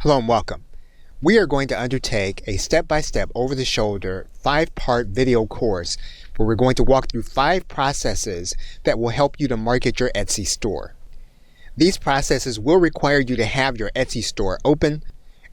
Hello and welcome. We are going to undertake a step-by-step over-the-shoulder 5-part video course where we're going to walk through 5 processes that will help you to market your Etsy store. These processes will require you to have your Etsy store open,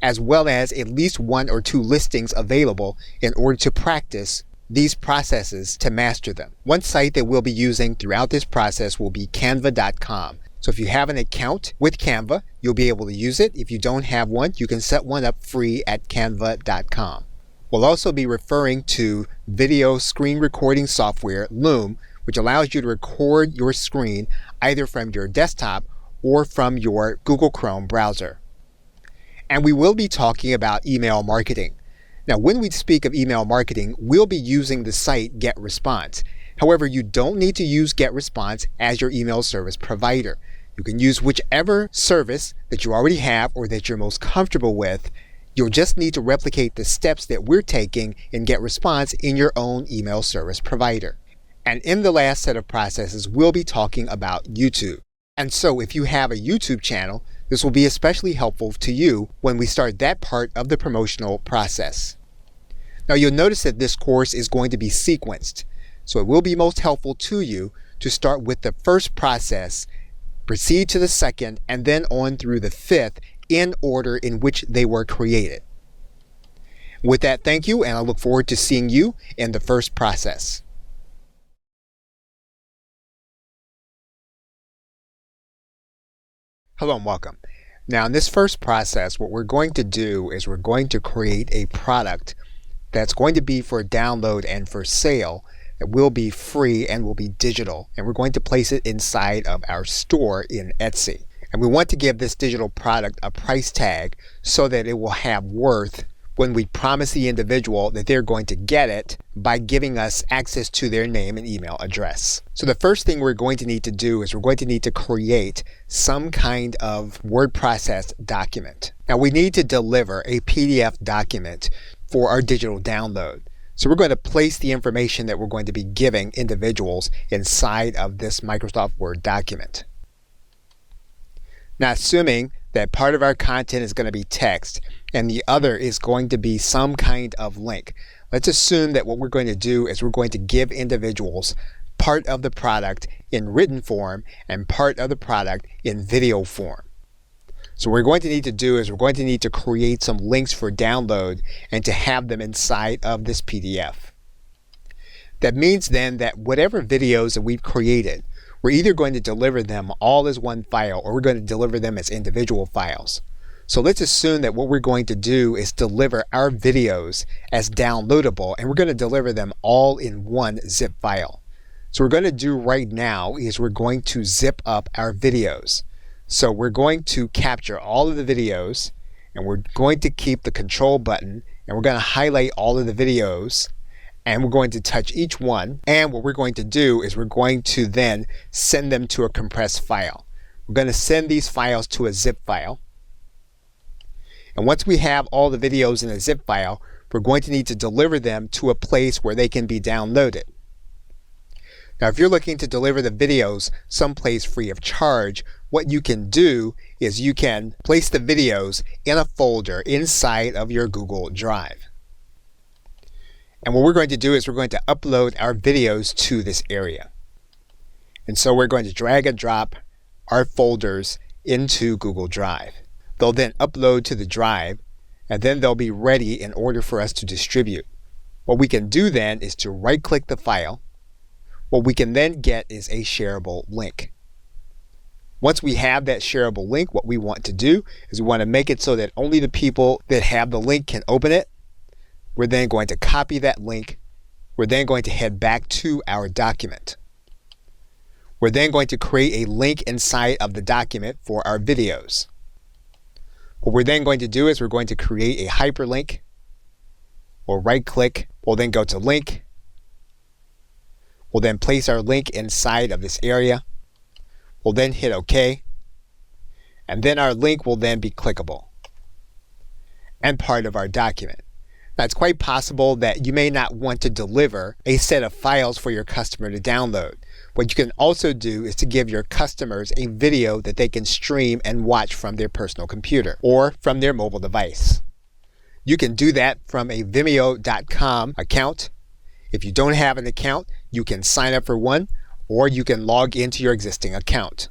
as well as at least 1 or 2 listings available in order to practice these processes to master them. One site that we'll be using throughout this process will be canva.com. So if you have an account with Canva, you'll be able to use it. If you don't have one, you can set one up free at canva.com. We'll also be referring to video screen recording software, Loom, which allows you to record your screen either from your desktop or from your Google Chrome browser. And we will be talking about email marketing. Now, when we speak of email marketing, we'll be using the site GetResponse. However, you don't need to use GetResponse as your email service provider. You can use whichever service that you already have or that you're most comfortable with. You'll just need to replicate the steps that we're taking in GetResponse in your own email service provider. And in the last set of processes, we'll be talking about YouTube. And so if you have a YouTube channel, this will be especially helpful to you when we start that part of the promotional process. Now you'll notice that this course is going to be sequenced. So it will be most helpful to you to start with the first process, proceed to the second, and then on through the 5th in order in which they were created. With that, thank you, and I look forward to seeing you in the first process. Hello and welcome. Now in this first process, what we're going to do is we're going to create a product that's going to be for download and for sale. It will be free and will be digital, and we're going to place it inside of our store in Etsy. And we want to give this digital product a price tag so that it will have worth when we promise the individual that they're going to get it by giving us access to their name and email address. So the first thing we're going to need to do is we're going to need to create some kind of word processed document. Now we need to deliver a PDF document for our digital download. So we're going to place the information that we're going to be giving individuals inside of this Microsoft Word document. Now, assuming that part of our content is going to be text and the other is going to be some kind of link, let's assume that what we're going to do is we're going to give individuals part of the product in written form and part of the product in video form. So what we're going to need to do is we're going to need to create some links for download and to have them inside of this PDF. That means then that whatever videos that we've created, we're either going to deliver them all as one file or we're going to deliver them as individual files. So let's assume that what we're going to do is deliver our videos as downloadable, and we're going to deliver them all in one zip file. So what we're going to do right now is we're going to zip up our videos. So we're going to capture all of the videos, and we're going to keep the control button, and we're going to highlight all of the videos, and we're going to touch each one. And what we're going to do is we're going to then send them to a compressed file. We're going to send these files to a zip file. And once we have all the videos in a zip file, we're going to need to deliver them to a place where they can be downloaded. Now, if you're looking to deliver the videos someplace free of charge, what you can do is you can place the videos in a folder inside of your Google Drive. And what we're going to do is we're going to upload our videos to this area. And so we're going to drag and drop our folders into Google Drive. They'll then upload to the drive, and then they'll be ready in order for us to distribute. What we can do then is to right-click the file. What we can then get is a shareable link. Once we have that shareable link, what we want to do is we want to make it so that only the people that have the link can open it. We're then going to copy that link. We're then going to head back to our document. We're then going to create a link inside of the document for our videos. What we're then going to do is we're going to create a hyperlink. We'll right-click. We'll then go to link. We'll then place our link inside of this area. We'll then hit OK. And then our link will then be clickable and part of our document. Now, it's quite possible that you may not want to deliver a set of files for your customer to download. What you can also do is to give your customers a video that they can stream and watch from their personal computer or from their mobile device. You can do that from a Vimeo.com account. If you don't have an account, you can sign up for one, or you can log into your existing account.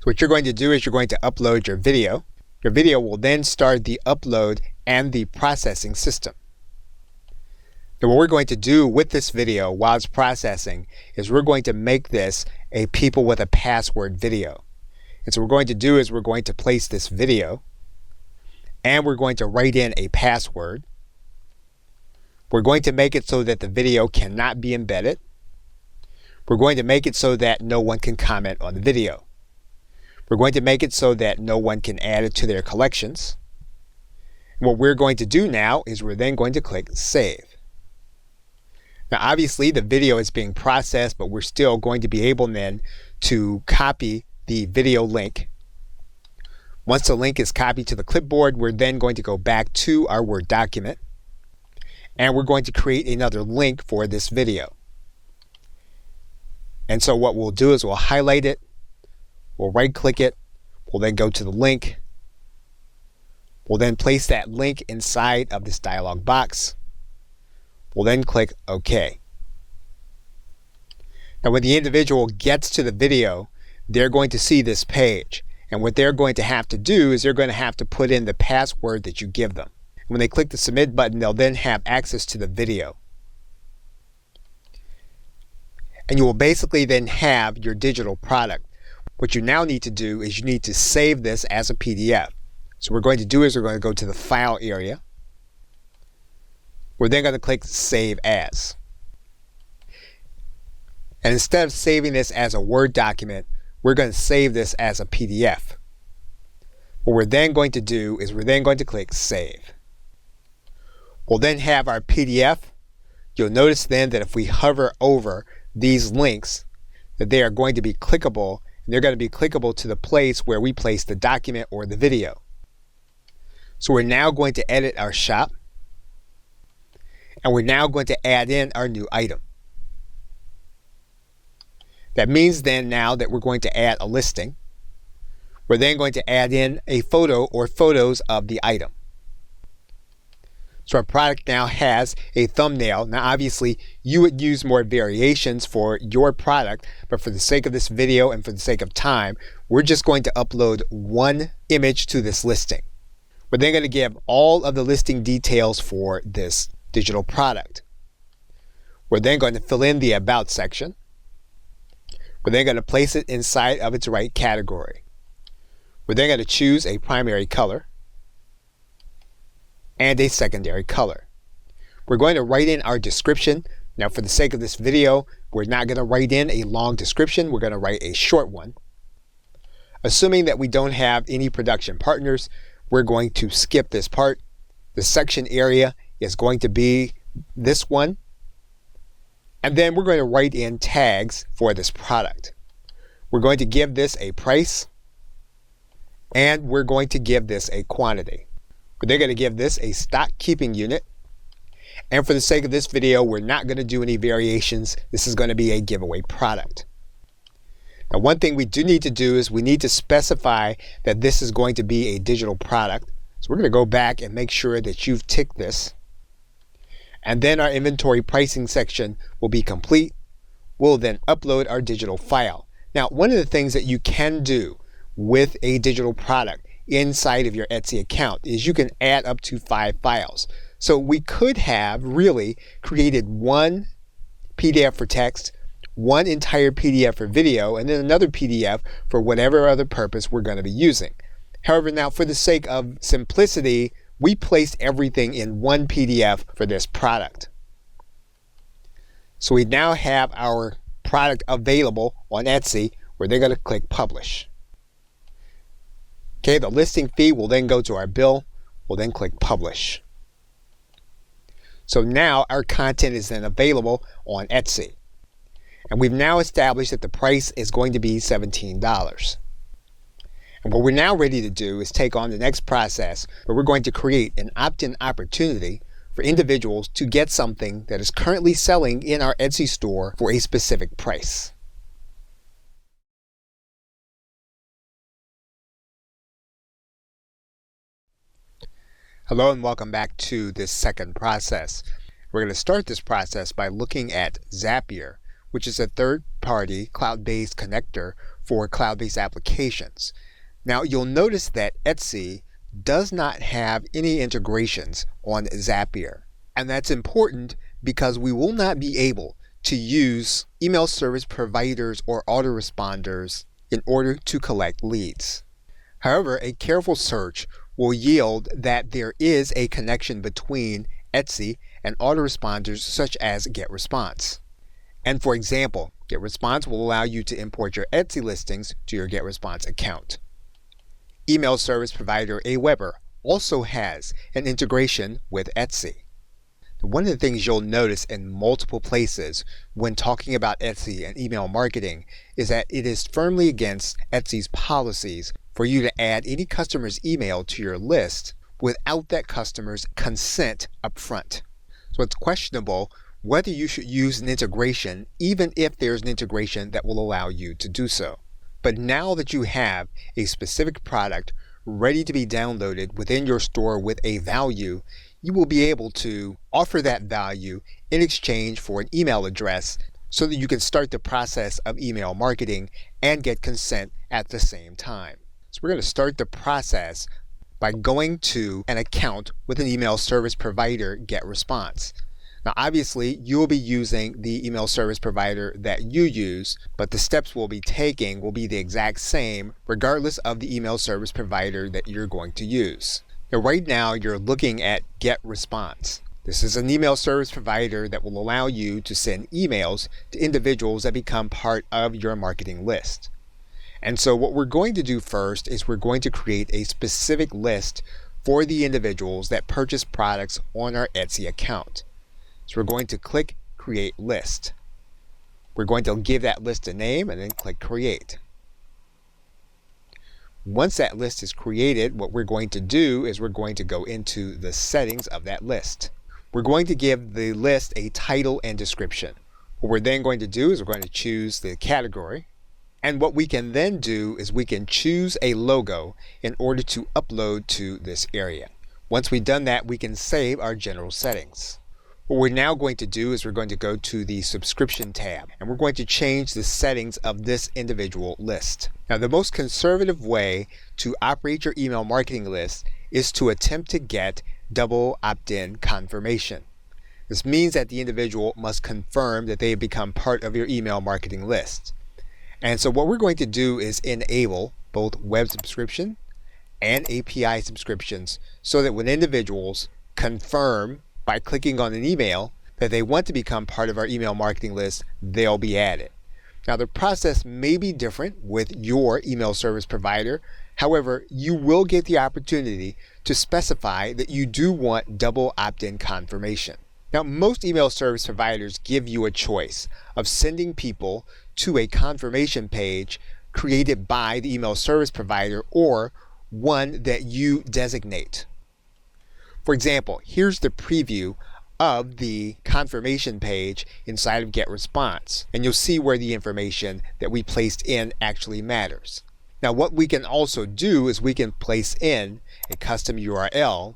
So what you're going to do is you're going to upload your video. Your video will then start the upload and the processing system. Now, what we're going to do with this video while it's processing is we're going to make this a people with a password video. And so what we're going to do is we're going to place this video and we're going to write in a password. We're going to make it so that the video cannot be embedded. We're going to make it so that no one can comment on the video. We're going to make it so that no one can add it to their collections. And what we're going to do now is we're then going to click Save. Now, obviously, the video is being processed, but we're still going to be able then to copy the video link. Once the link is copied to the clipboard, we're then going to go back to our Word document, and we're going to create another link for this video. And so what we'll do is we'll highlight it, we'll right-click it, we'll then go to the link, we'll then place that link inside of this dialog box. We'll then click OK. Now, when the individual gets to the video, they're going to see this page. And what they're going to have to do is they're going to have to put in the password that you give them. When they click the Submit button, they'll then have access to the video. And you will basically then have your digital product. What you now need to do is you need to save this as a PDF. So what we're going to do is we're going to go to the File area. We're then going to click Save As. And instead of saving this as a Word document, we're going to save this as a PDF. What we're then going to do is we're then going to click Save. We'll then have our PDF. You'll notice then that if we hover over these links, that they are going to be clickable, and they're going to be clickable to the place where we place the document or the video. So we're now going to edit our shop. And we're now going to add in our new item. That means then now that we're going to add a listing. We're then going to add in a photo or photos of the item. So our product now has a thumbnail. Now obviously you would use more variations for your product, but for the sake of this video and for the sake of time, we're just going to upload one image to this listing. We're then going to give all of the listing details for this digital product. We're then going to fill in the About section. We're then going to place it inside of its right category. We're then going to choose a primary color and a secondary color. We're going to write in our description. Now, for the sake of this video, we're not going to write in a long description. We're going to write a short one. Assuming that we don't have any production partners, we're going to skip this part. The section area is going to be this one. And then we're going to write in tags for this product. We're going to give this a price, and we're going to give this a quantity. They're going to give this a stock keeping unit. And for the sake of this video, we're not going to do any variations. This is going to be a giveaway product. Now, one thing we do need to do is we need to specify that this is going to be a digital product. So we're going to go back and make sure that you've ticked this. And then our inventory pricing section will be complete. We'll then upload our digital file. Now, one of the things that you can do with a digital product inside of your Etsy account is you can add up to 5 files. So we could have really created one PDF for text, one entire PDF for video, and then another PDF for whatever other purpose we're going to be using. However, now for the sake of simplicity, we placed everything in one PDF for this product. So we now have our product available on Etsy, where they're going to click Publish. Okay, the listing fee will then go to our bill. We'll then click Publish. So now our content is then available on Etsy. And we've now established that the price is going to be $17. And what we're now ready to do is take on the next process, where we're going to create an opt-in opportunity for individuals to get something that is currently selling in our Etsy store for a specific price. Hello and welcome back to this second process. We're going to start this process by looking at Zapier, which is a third-party cloud-based connector for cloud-based applications. Now you'll notice that Etsy does not have any integrations on Zapier. And that's important because we will not be able to use email service providers or autoresponders in order to collect leads. However, a careful search will yield that there is a connection between Etsy and autoresponders such as GetResponse. And for example, GetResponse will allow you to import your Etsy listings to your GetResponse account. Email service provider Aweber also has an integration with Etsy. One of the things you'll notice in multiple places when talking about Etsy and email marketing is that it is firmly against Etsy's policies for you to add any customer's email to your list without that customer's consent up front. So it's questionable whether you should use an integration even if there's an integration that will allow you to do so. But now that you have a specific product ready to be downloaded within your store with a value, you will be able to offer that value in exchange for an email address so that you can start the process of email marketing and get consent at the same time. So we're going to start the process by going to an account with an email service provider, GetResponse. Now obviously you will be using the email service provider that you use, but the steps we'll be taking will be the exact same regardless of the email service provider that you're going to use. Now right now you're looking at GetResponse. This is an email service provider that will allow you to send emails to individuals that become part of your marketing list. And so what we're going to do first is we're going to create a specific list for the individuals that purchase products on our Etsy account. So we're going to click Create List. We're going to give that list a name and then click Create. Once that list is created, what we're going to do is we're going to go into the settings of that list. We're going to give the list a title and description. What we're then going to do is we're going to choose the category. And what we can then do is we can choose a logo in order to upload to this area. Once we've done that, we can save our general settings. What we're now going to do is we're going to go to the subscription tab and we're going to change the settings of this individual list. Now the most conservative way to operate your email marketing list is to attempt to get double opt-in confirmation. This means that the individual must confirm that they have become part of your email marketing list. And so what we're going to do is enable both web subscription and API subscriptions so that when individuals confirm by clicking on an email that they want to become part of our email marketing list, they'll be added. Now the process may be different with your email service provider. However, you will get the opportunity to specify that you do want double opt-in confirmation. Now most email service providers give you a choice of sending people to a confirmation page created by the email service provider or one that you designate. For example, here's the preview of the confirmation page inside of GetResponse, and you'll see where the information that we placed in actually matters. Now what we can also do is we can place in a custom URL,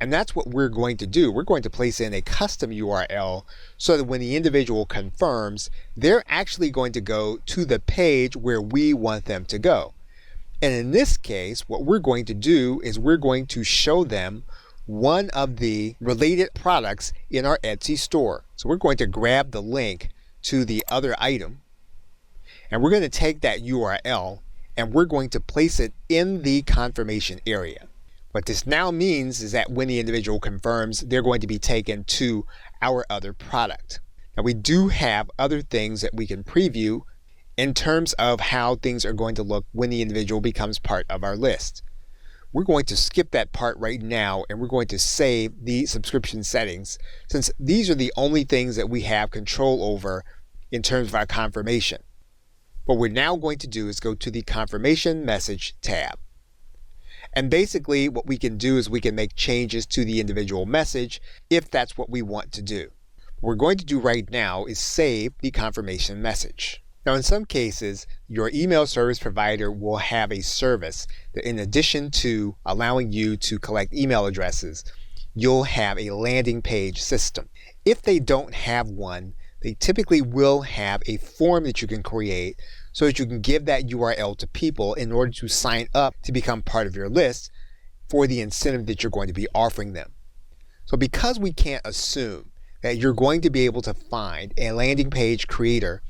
and that's what we're going to do. We're going to place in a custom URL so that when the individual confirms, they're actually going to go to the page where we want them to go. And in this case, what we're going to do is we're going to show them one of the related products in our Etsy store. So we're going to grab the link to the other item, and we're going to take that URL and we're going to place it in the confirmation area. What this now means is that when the individual confirms, they're going to be taken to our other product. Now we do have other things that we can preview in terms of how things are going to look when the individual becomes part of our list. We're going to skip that part right now and we're going to save the subscription settings since these are the only things that we have control over in terms of our confirmation. What we're now going to do is go to the confirmation message tab. And basically what we can do is we can make changes to the individual message if that's what we want to do. What we're going to do right now is save the confirmation message. Now, in some cases, your email service provider will have a service that, in addition to allowing you to collect email addresses, you'll have a landing page system. If they don't have one, they typically will have a form that you can create so that you can give that URL to people in order to sign up to become part of your list for the incentive that you're going to be offering them. So because we can't assume that you're going to be able to find a landing page creator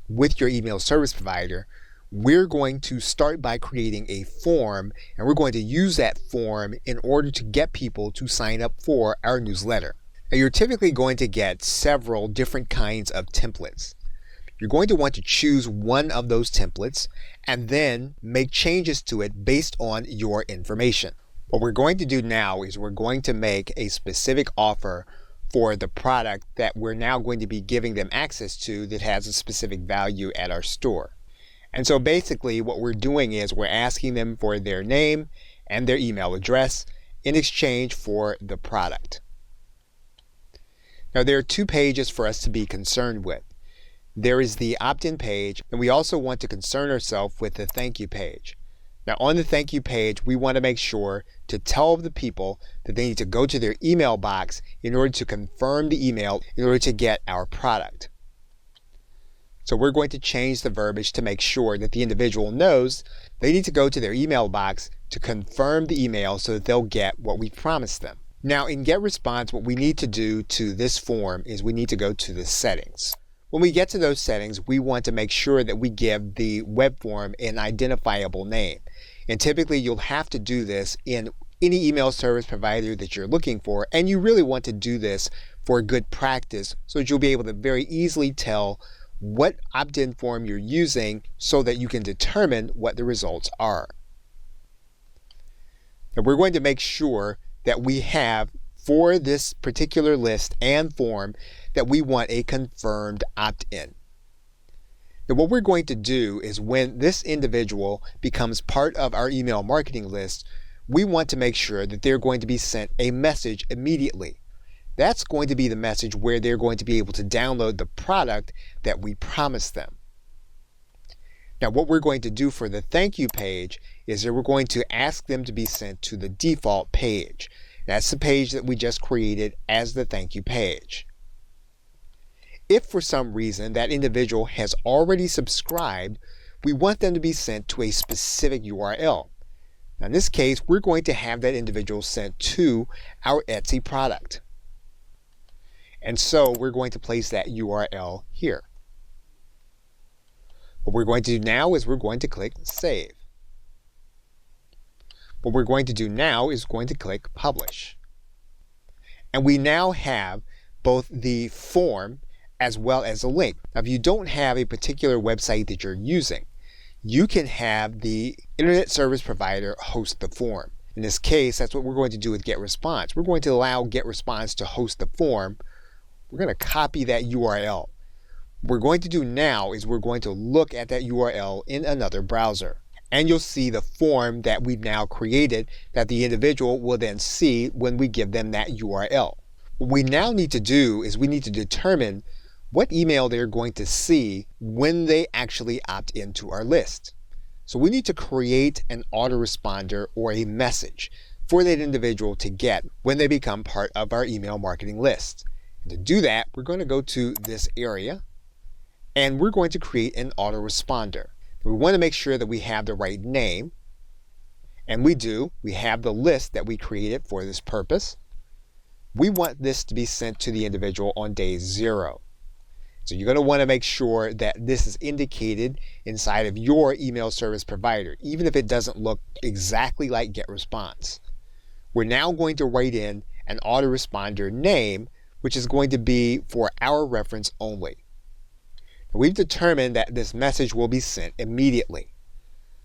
with your email service provider, we're going to start by creating a form, and we're going to use that form in order to get people to sign up for our newsletter. Now, you're typically going to get several different kinds of templates. You're going to want to choose one of those templates and then make changes to it based on your information. What we're going to do now is we're going to make a specific offer for the product that we're now going to be giving them access to that has a specific value at our store. And so basically what we're doing is we're asking them for their name and their email address in exchange for the product. Now there are two pages for us to be concerned with. There is the opt-in page, and we also want to concern ourselves with the thank you page. Now on the thank you page, we want to make sure to tell the people that they need to go to their email box in order to confirm the email in order to get our product. So we're going to change the verbiage to make sure that the individual knows they need to go to their email box to confirm the email so that they'll get what we promised them. Now in GetResponse, what we need to do to this form is we need to go to the settings. When we get to those settings, we want to make sure that we give the web form an identifiable name. And typically you'll have to do this in any email service provider that you're looking for, and you really want to do this for good practice so that you'll be able to very easily tell what opt-in form you're using so that you can determine what the results are. Now we're going to make sure that we have for this particular list and form that we want a confirmed opt-in. Now what we're going to do is when this individual becomes part of our email marketing list, we want to make sure that they're going to be sent a message immediately. That's going to be the message where they're going to be able to download the product that we promised them. Now what we're going to do for the thank you page is that we're going to ask them to be sent to the default page. That's the page that we just created as the thank you page. If for some reason that individual has already subscribed, we want them to be sent to a specific URL. Now in this case, we're going to have that individual sent to our Etsy product. And so we're going to place that URL here. What we're going to do now is we're going to click Save. What we're going to do now is going to click Publish. And we now have both the form as well as a link. Now, if you don't have a particular website that you're using, you can have the internet service provider host the form. In this case, that's what we're going to do with GetResponse. We're going to allow GetResponse to host the form. We're going to copy that URL. What we're going to do now is we're going to look at that URL in another browser. And you'll see the form that we've now created that the individual will then see when we give them that URL. What we now need to do is we need to determine what email they're going to see when they actually opt into our list. So we need to create an autoresponder or a message for that individual to get when they become part of our email marketing list. And to do that, we're going to go to this area and we're going to create an autoresponder. We want to make sure that we have the right name, and we do. We have the list that we created for this purpose. We want this to be sent to the individual on day 0. So you're going to want to make sure that this is indicated inside of your email service provider, even if it doesn't look exactly like GetResponse. We're now going to write in an autoresponder name, which is going to be for our reference only. We've determined that this message will be sent immediately.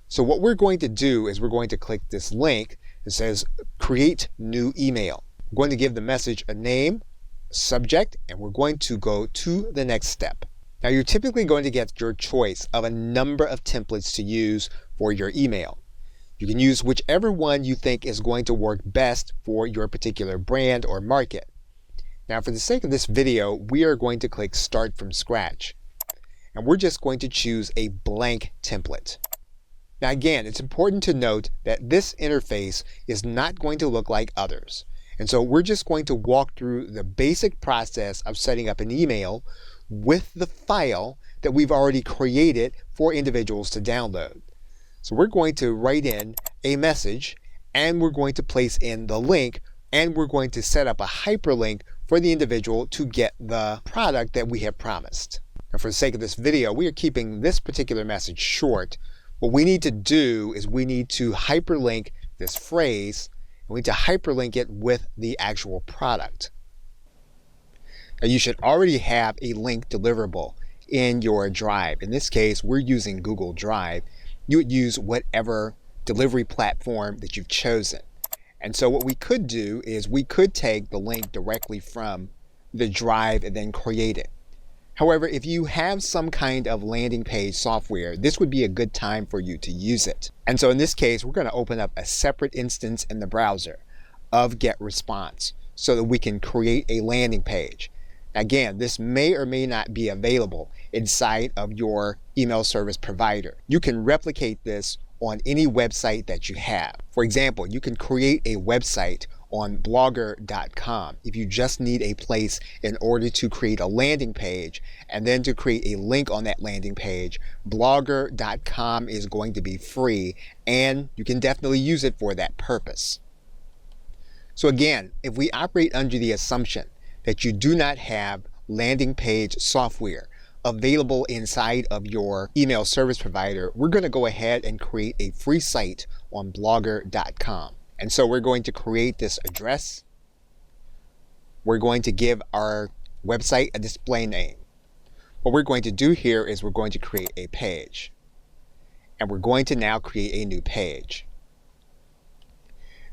So what we're going to do is we're going to click this link that says create new email. We're going to give the message a name, subject, and we're going to go to the next step. Now you're typically going to get your choice of a number of templates to use for your email. You can use whichever one you think is going to work best for your particular brand or market. Now, for the sake of this video, we are going to click Start from Scratch. And we're just going to choose a blank template. Now again, it's important to note that this interface is not going to look like others. And so we're just going to walk through the basic process of setting up an email with the file that we've already created for individuals to download. So we're going to write in a message, and we're going to place in the link, and we're going to set up a hyperlink for the individual to get the product that we have promised. Now, for the sake of this video, we are keeping this particular message short. What we need to do is we need to hyperlink this phrase, and we need to hyperlink it with the actual product. Now, you should already have a link deliverable in your Drive. In this case, we're using Google Drive. You would use whatever delivery platform that you've chosen. And so what we could do is we could take the link directly from the Drive and then create it. However, if you have some kind of landing page software, this would be a good time for you to use it. And so in this case, we're going to open up a separate instance in the browser of GetResponse so that we can create a landing page. Again, this may or may not be available inside of your email service provider. You can replicate this on any website that you have. For example, you can create a website on blogger.com if you just need a place in order to create a landing page and then to create a link on that landing page. Blogger.com is going to be free, and you can definitely use it for that purpose. So again, if we operate under the assumption that you do not have landing page software available inside of your email service provider, we're going to go ahead and create a free site on blogger.com. And so we're going to create this address. We're going to give our website a display name. What we're going to do here is we're going to create a page. And we're going to now create a new page.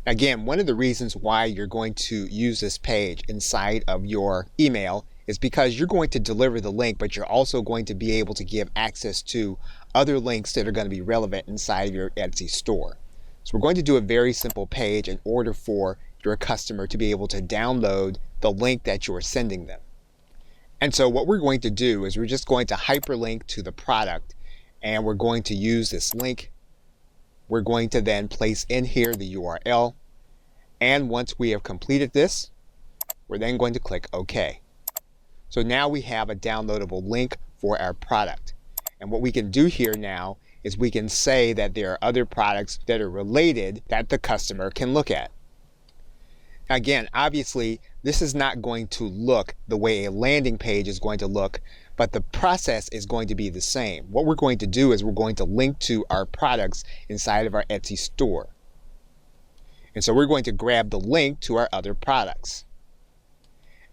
Again, one of the reasons why you're going to use this page inside of your email is because you're going to deliver the link, but you're also going to be able to give access to other links that are going to be relevant inside of your Etsy store. So we're going to do a very simple page in order for your customer to be able to download the link that you're sending them. And so what we're going to do is we're just going to hyperlink to the product, and we're going to use this link. We're going to then place in here the URL. And once we have completed this, we're then going to click OK. So now we have a downloadable link for our product. And what we can do here now is we can say that there are other products that are related that the customer can look at. Again, obviously, this is not going to look the way a landing page is going to look, but the process is going to be the same. What we're going to do is we're going to link to our products inside of our Etsy store. And so we're going to grab the link to our other products.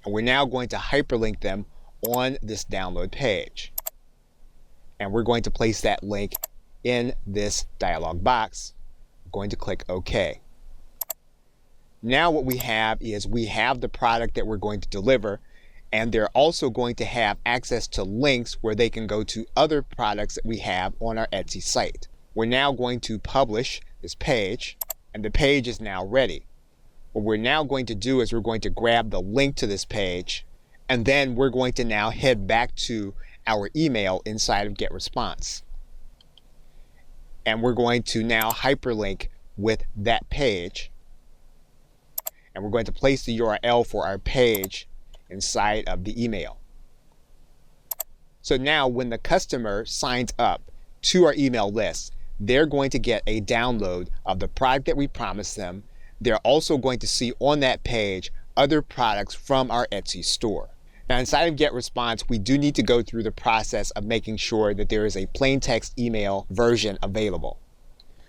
And we're now going to hyperlink them on this download page. And we're going to place that link in this dialog box. I'm going to click OK. Now what we have is we have the product that we're going to deliver, and they're also going to have access to links where they can go to other products that we have on our Etsy site. We're now going to publish this page, and the page is now ready. What we're now going to do is we're going to grab the link to this page, and then we're going to now head back to our email inside of GetResponse. And we're going to now hyperlink with that page. And we're going to place the URL for our page inside of the email. So now when the customer signs up to our email list, they're going to get a download of the product that we promised them. They're also going to see on that page other products from our Etsy store. Now inside of GetResponse, we do need to go through the process of making sure that there is a plain text email version available.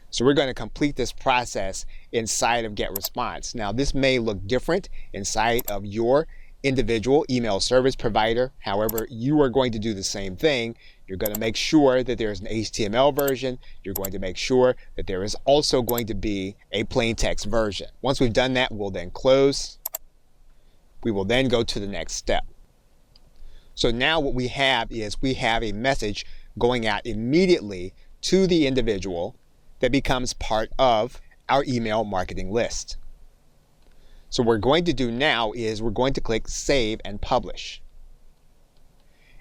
So we're going to complete this process inside of GetResponse. Now this may look different inside of your individual email service provider. However, you are going to do the same thing. You're going to make sure that there's an HTML version. You're going to make sure that there is also going to be a plain text version. Once we've done that, we'll then close. We will then go to the next step. So now what we have is we have a message going out immediately to the individual that becomes part of our email marketing list. So what we're going to do now is we're going to click Save and Publish.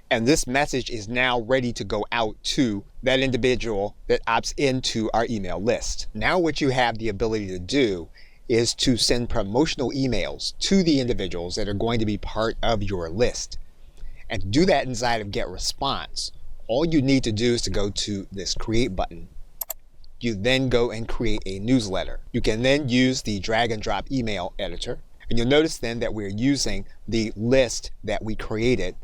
And this message is now ready to go out to that individual that opts into our email list. Now what you have the ability to do is to send promotional emails to the individuals that are going to be part of your list. And to do that inside of Get Response, all you need to do is to go to this Create button. You then go and create a newsletter. You can then use the drag and drop email editor. And you'll notice then that we're using the list that we created.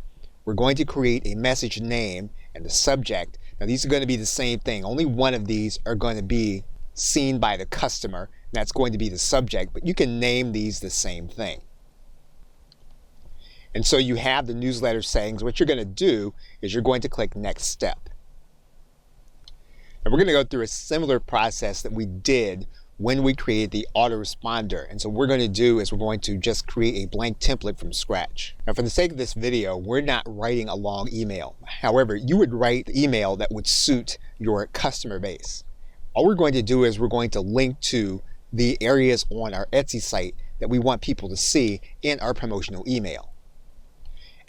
We're going to create a message name and the subject. Now these are going to be the same thing. Only one of these are going to be seen by the customer. And that's going to be the subject, but you can name these the same thing. And so you have the newsletter settings. What you're going to do is you're going to click Next Step. And we're going to go through a similar process that we did when we created the autoresponder. And so what we're going to do is we're going to just create a blank template from scratch. Now for the sake of this video, we're not writing a long email. However, you would write the email that would suit your customer base. All we're going to do is we're going to link to the areas on our Etsy site that we want people to see in our promotional email.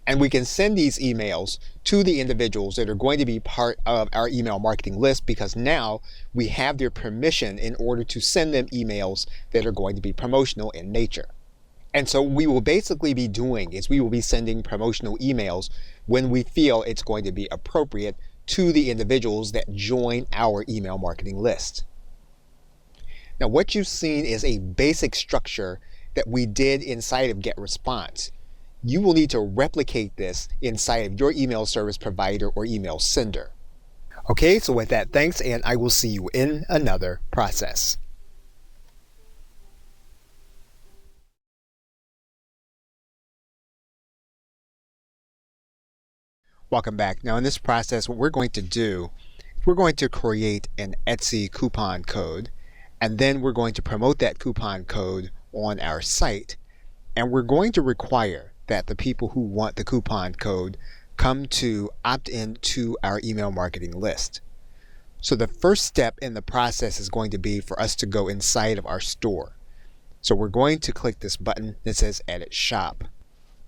And we can send these emails to the individuals that are going to be part of our email marketing list, because now we have their permission in order to send them emails that are going to be promotional in nature. And so what we will basically be doing is we will be sending promotional emails when we feel it's going to be appropriate to the individuals that join our email marketing list. Now what you've seen is a basic structure that we did inside of Get Response. You will need to replicate this inside of your email service provider or email sender. Okay, so with that, thanks, and I will see you in another process. Welcome back. Now in this process, what we're going to do, we're going to create an Etsy coupon code, and then we're going to promote that coupon code on our site, and we're going to require that the people who want the coupon code come to opt in to our email marketing list. So the first step in the process is going to be for us to go inside of our store. So we're going to click this button that says Edit Shop.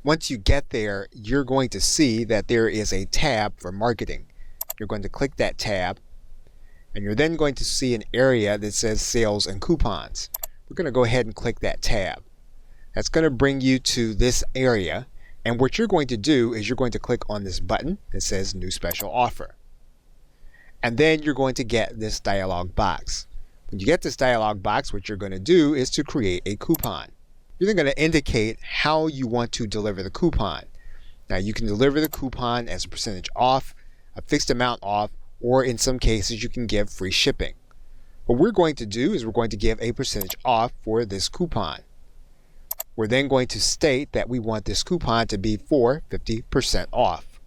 Once you get there, you're going to see that there is a tab for marketing. You're going to click that tab, and you're then going to see an area that says Sales and Coupons. We're going to go ahead and click that tab. That's going to bring you to this area, and what you're going to do is you're going to click on this button that says New Special Offer. And then you're going to get this dialog box. When you get this dialog box, what you're going to do is to create a coupon. You're then going to indicate how you want to deliver the coupon. Now you can deliver the coupon as a percentage off, a fixed amount off, or in some cases you can give free shipping. What we're going to do is we're going to give a percentage off for this coupon. We're then going to state that we want this coupon to be for 50% off.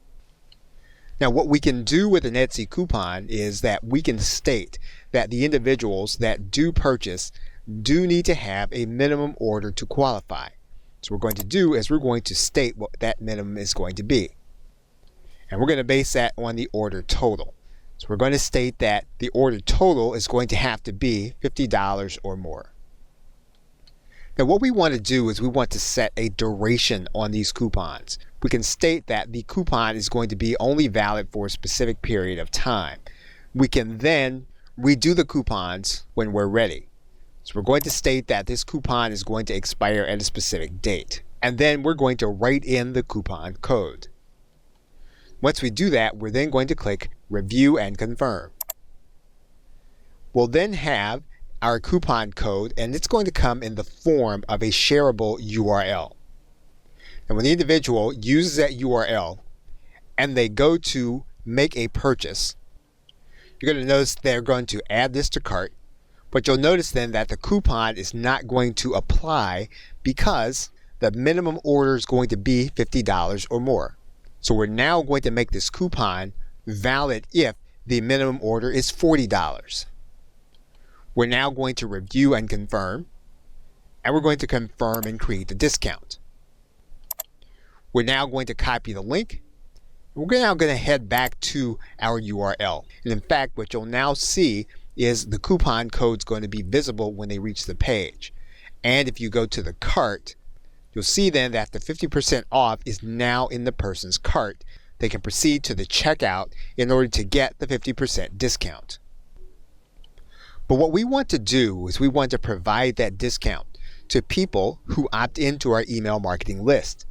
Now what we can do with an Etsy coupon is that we can state that the individuals that do purchase do need to have a minimum order to qualify. So what we're going to do is we're going to state what that minimum is going to be. And we're going to base that on the order total. So we're going to state that the order total is going to have to be $50 or more. Now what we want to do is we want to set a duration on these coupons. We can state that the coupon is going to be only valid for a specific period of time. We can then redo the coupons when we're ready. So we're going to state that this coupon is going to expire at a specific date. And then we're going to write in the coupon code. Once we do that, we're then going to click Review and Confirm. We'll then have our coupon code, and it's going to come in the form of a shareable URL. And when the individual uses that URL and they go to make a purchase, you're going to notice they're going to add this to cart, but you'll notice then that the coupon is not going to apply because the minimum order is going to be $50 or more. So we're now going to make this coupon valid if the minimum order is $40. We're now going to review and confirm, and we're going to confirm and create the discount. We're now going to copy the link. We're now going to head back to our URL. And in fact, what you'll now see is the coupon code is going to be visible when they reach the page. And if you go to the cart, you'll see then that the 50% off is now in the person's cart. They can proceed to the checkout in order to get the 50% discount. But what we want to do is we want to provide that discount to people who opt into our email marketing list.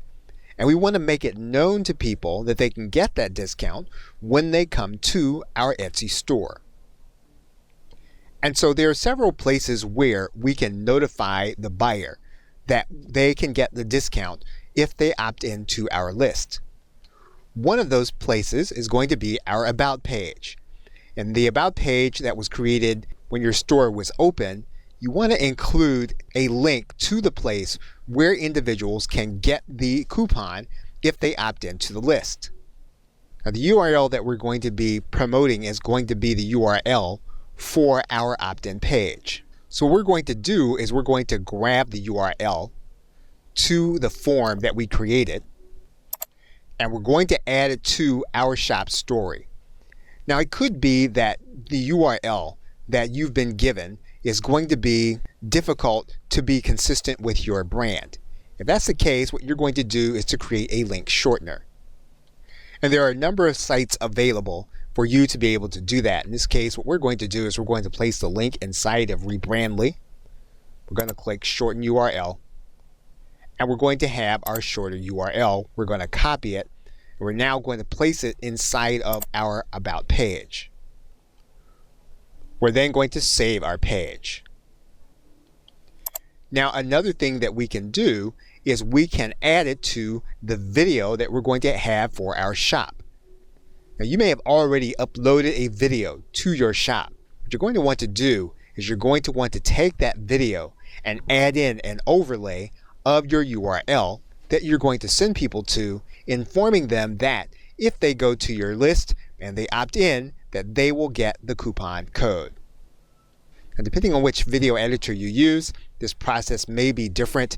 And we want to make it known to people that they can get that discount when they come to our Etsy store. And so there are several places where we can notify the buyer that they can get the discount if they opt into our list. One of those places is going to be our About page. And the About page that was created when your store was open, you want to include a link to the place where individuals can get the coupon if they opt into the list. Now, the URL that we're going to be promoting is going to be the URL for our opt-in page. So what we're going to do is we're going to grab the URL to the form that we created, and we're going to add it to our shop story. Now, it could be that the URL that you've been given is going to be difficult to be consistent with your brand. If that's the case, what you're going to do is to create a link shortener. And there are a number of sites available for you to be able to do that. In this case, what we're going to do is we're going to place the link inside of Rebrandly. We're going to click Shorten URL, and we're going to have our shorter URL. We're going to copy it, and we're now going to place it inside of our About page. We're then going to save our page. Now, another thing that we can do is we can add it to the video that we're going to have for our shop. Now, you may have already uploaded a video to your shop. What you're going to want to do is you're going to want to take that video and add in an overlay of your URL that you're going to send people to, informing them that if they go to your list and they opt in, that they will get the coupon code. And depending on which video editor you use, this process may be different.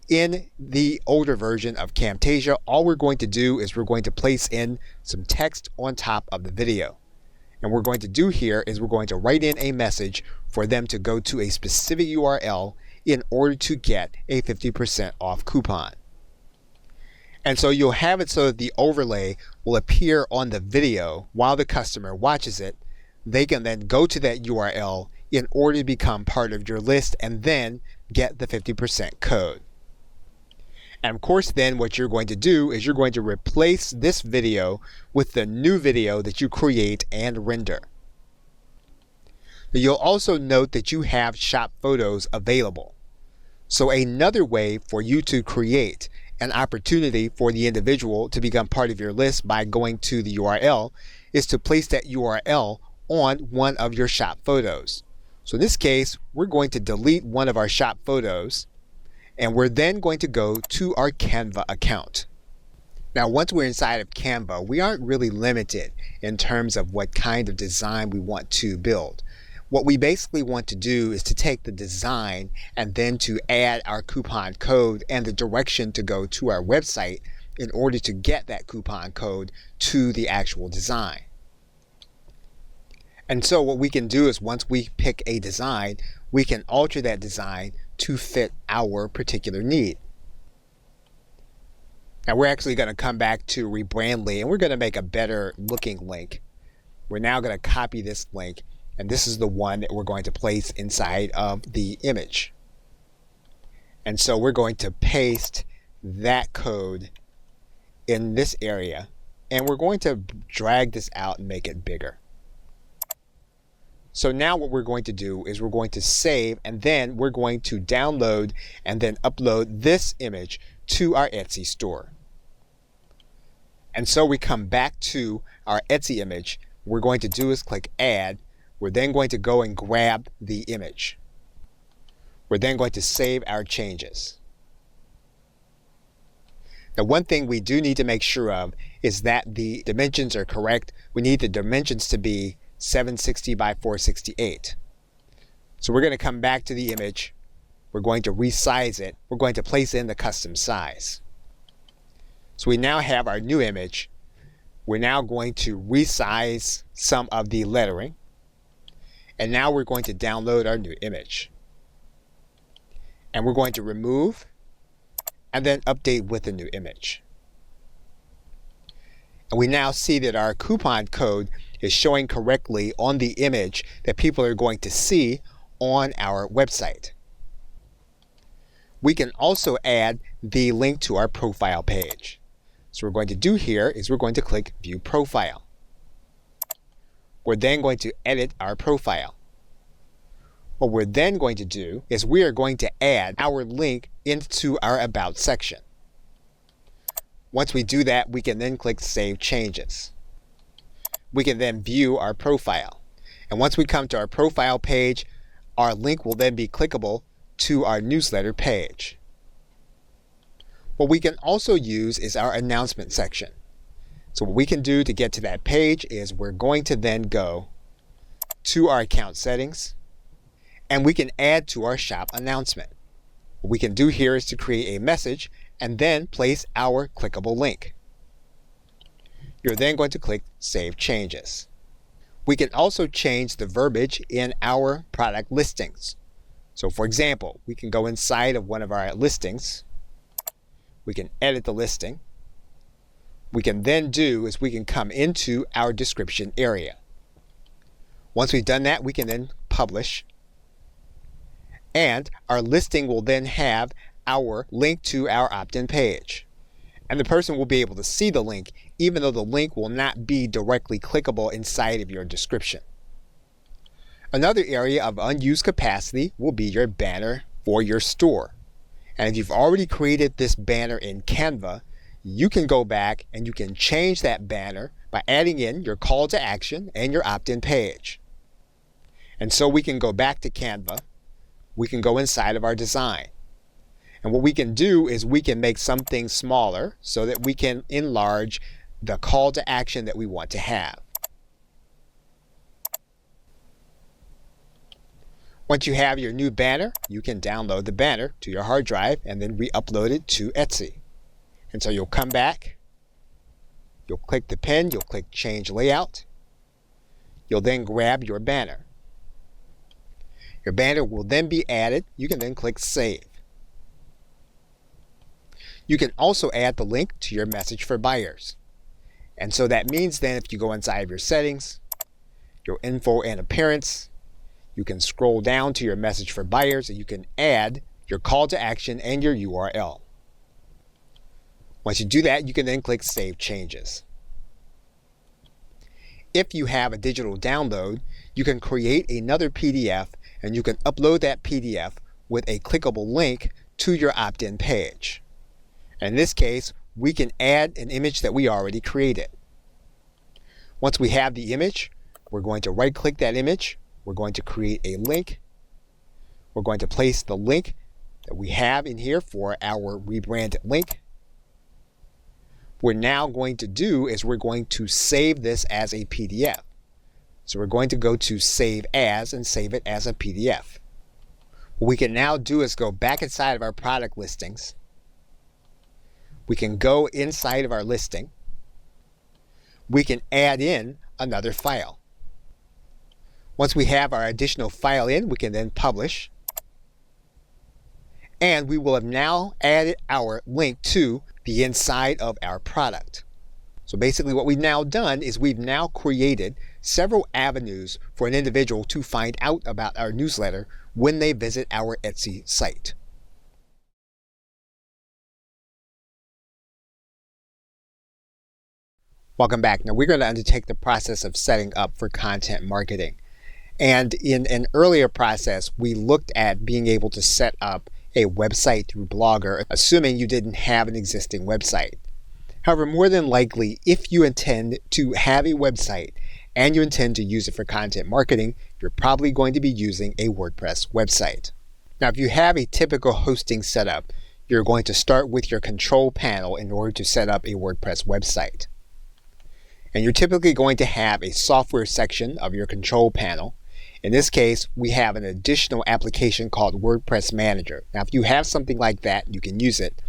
In the older version of Camtasia, all we're going to do is we're going to place in some text on top of the video. And what we're going to do here is we're going to write in a message for them to go to a specific URL in order to get a 50% off coupon. And so you'll have it so that the overlay will appear on the video while the customer watches it. They can then go to that URL in order to become part of your list and then get the 50% code. And of course, then what you're going to do is you're going to replace this video with the new video that you create and render. You'll also note that you have shop photos available. So another way for you to create an opportunity for the individual to become part of your list by going to the URL is to place that URL on one of your shop photos. So in this case, we're going to delete one of our shop photos, and we're then going to go to our Canva account. Now, once we're inside of Canva, we aren't really limited in terms of what kind of design we want to build. What we basically want to do is to take the design and then to add our coupon code and the direction to go to our website in order to get that coupon code to the actual design. And so what we can do is once we pick a design, we can alter that design to fit our particular need. Now we're actually going to come back to Rebrandly, and we're going to make a better looking link. We're now going to copy this link, and this is the one that we're going to place inside of the image. And so we're going to paste that code in this area, and we're going to drag this out and make it bigger. So now what we're going to do is we're going to save, and then we're going to download and then upload this image to our Etsy store. And so we come back to our Etsy image. What we're going to do is click Add. We're then going to go and grab the image. We're then going to save our changes. Now, one thing we do need to make sure of is that the dimensions are correct. We need the dimensions to be 760 by 468. So we're going to come back to the image. We're going to resize it. We're going to place in the custom size. So we now have our new image. We're now going to resize some of the lettering. And now we're going to download our new image. And we're going to remove and then update with the new image. And we now see that our coupon code is showing correctly on the image that people are going to see on our website. We can also add the link to our profile page. So what we're going to do here is we're going to click View Profile. We're then going to edit our profile. What we're then going to do is we are going to add our link into our About section. Once we do that, we can then click Save Changes. We can then view our profile. And once we come to our profile page, our link will then be clickable to our newsletter page. What we can also use is our announcement section. So what we can do to get to that page is we're going to then go to our account settings, and we can add to our shop announcement. What we can do here is to create a message and then place our clickable link. You're then going to click Save Changes. We can also change the verbiage in our product listings. So for example, we can go inside of one of our listings. We can edit the listing. We can then do is we can come into our description area. Once we've done that, we can then publish. And our listing will then have our link to our opt-in page. And the person will be able to see the link, even though the link will not be directly clickable inside of your description. Another area of unused capacity will be your banner for your store. And if you've already created this banner in Canva, you can go back and you can change that banner by adding in your call to action and your opt-in page. And so we can go back to Canva. We can go inside of our design. And what we can do is we can make something smaller so that we can enlarge the call to action that we want to have. Once you have your new banner, you can download the banner to your hard drive and then re-upload it to Etsy. And so you'll come back, you'll click the pen, you'll click Change Layout. You'll then grab your banner. Your banner will then be added. You can then click Save. You can also add the link to your message for buyers. And so that means then if you go inside of your settings, your info and appearance, you can scroll down to your message for buyers and you can add your call to action and your URL. Once you do that, you can then click Save Changes. If you have a digital download, you can create another PDF and you can upload that PDF with a clickable link to your opt-in page. In this case, we can add an image that we already created. Once we have the image, we're going to right-click that image. We're going to create a link. We're going to place the link that we have in here for our rebranded link. What we're now going to do is we're going to save this as a PDF. So we're going to go to Save As and save it as a PDF. What we can now do is go back inside of our product listings. We can go inside of our listing. We can add in another file. Once we have our additional file in, we can then publish. And we will have now added our link to the inside of our product. So basically what we've now done is we've now created several avenues for an individual to find out about our newsletter when they visit our Etsy site. Welcome back. Now we're going to undertake the process of setting up for content marketing. And in an earlier process, we looked at being able to set up a website through Blogger, assuming you didn't have an existing website. However, more than likely, if you intend to have a website and you intend to use it for content marketing, you're probably going to be using a WordPress website. Now, if you have a typical hosting setup, you're going to start with your control panel in order to set up a WordPress website. And you're typically going to have a software section of your control panel. In this case, we have an additional application called WordPress Manager. Now, if you have something like that, you can use it.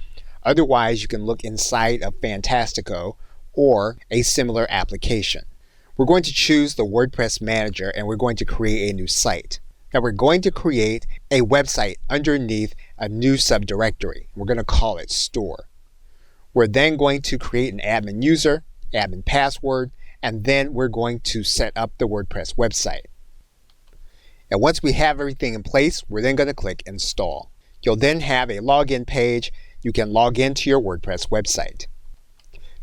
Otherwise, you can look inside of Fantastico or a similar application. We're going to choose the WordPress manager and we're going to create a new site. Now we're going to create a website underneath a new subdirectory. We're going to call it store. We're then going to create an admin user, admin password, and then we're going to set up the WordPress website. And once we have everything in place, we're then going to click install. You'll then have a login page. You can log into your WordPress website.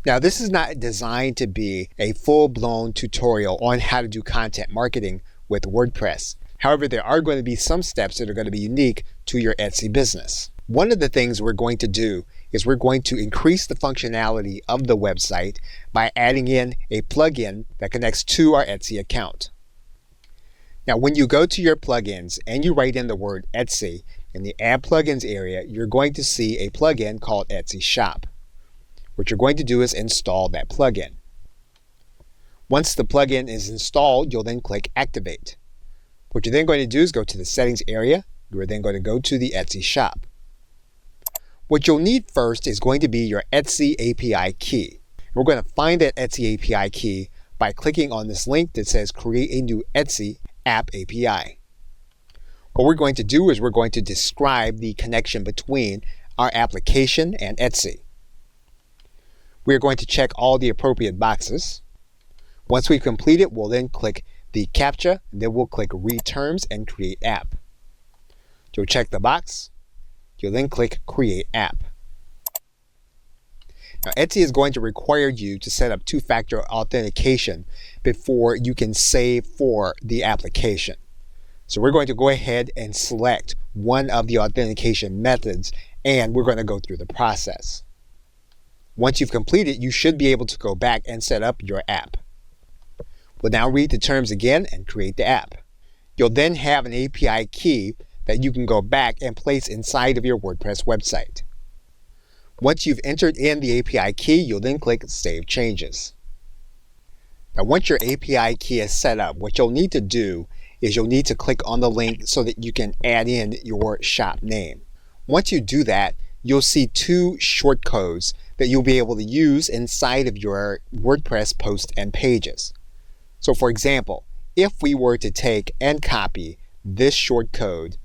Now this is not designed to be a full-blown tutorial on how to do content marketing with WordPress. However, there are going to be some steps that are going to be unique to your Etsy business. One of the things we're going to do is we're going to increase the functionality of the website by adding in a plugin that connects to our Etsy account. Now when you go to your plugins and you write in the word Etsy in the Add Plugins area, you're going to see a plugin called Etsy Shop. What you're going to do is install that plugin. Once the plugin is installed, you'll then click Activate. What you're then going to do is go to the Settings area. You're then going to go to the Etsy Shop. What you'll need first is going to be your Etsy API key. We're going to find that Etsy API key by clicking on this link that says Create a new Etsy App API. What we're going to do is we're going to describe the connection between our application and Etsy. We're going to check all the appropriate boxes. Once we complete it, we'll then click the CAPTCHA, and then we'll click Read Terms and Create App. You'll check the box. You'll then click Create App. Now Etsy is going to require you to set up two-factor authentication before you can save for the application. So we're going to go ahead and select one of the authentication methods and we're going to go through the process. Once you've completed, you should be able to go back and set up your app. We'll now read the terms again and create the app. You'll then have an API key that you can go back and place inside of your WordPress website. Once you've entered in the API key, you'll then click Save Changes. Now once your API key is set up, what you'll need to do is you'll need to click on the link so that you can add in your shop name. Once you do that, you'll see two shortcodes that you'll be able to use inside of your WordPress posts and pages. So for example, if we were to take and copy this short code,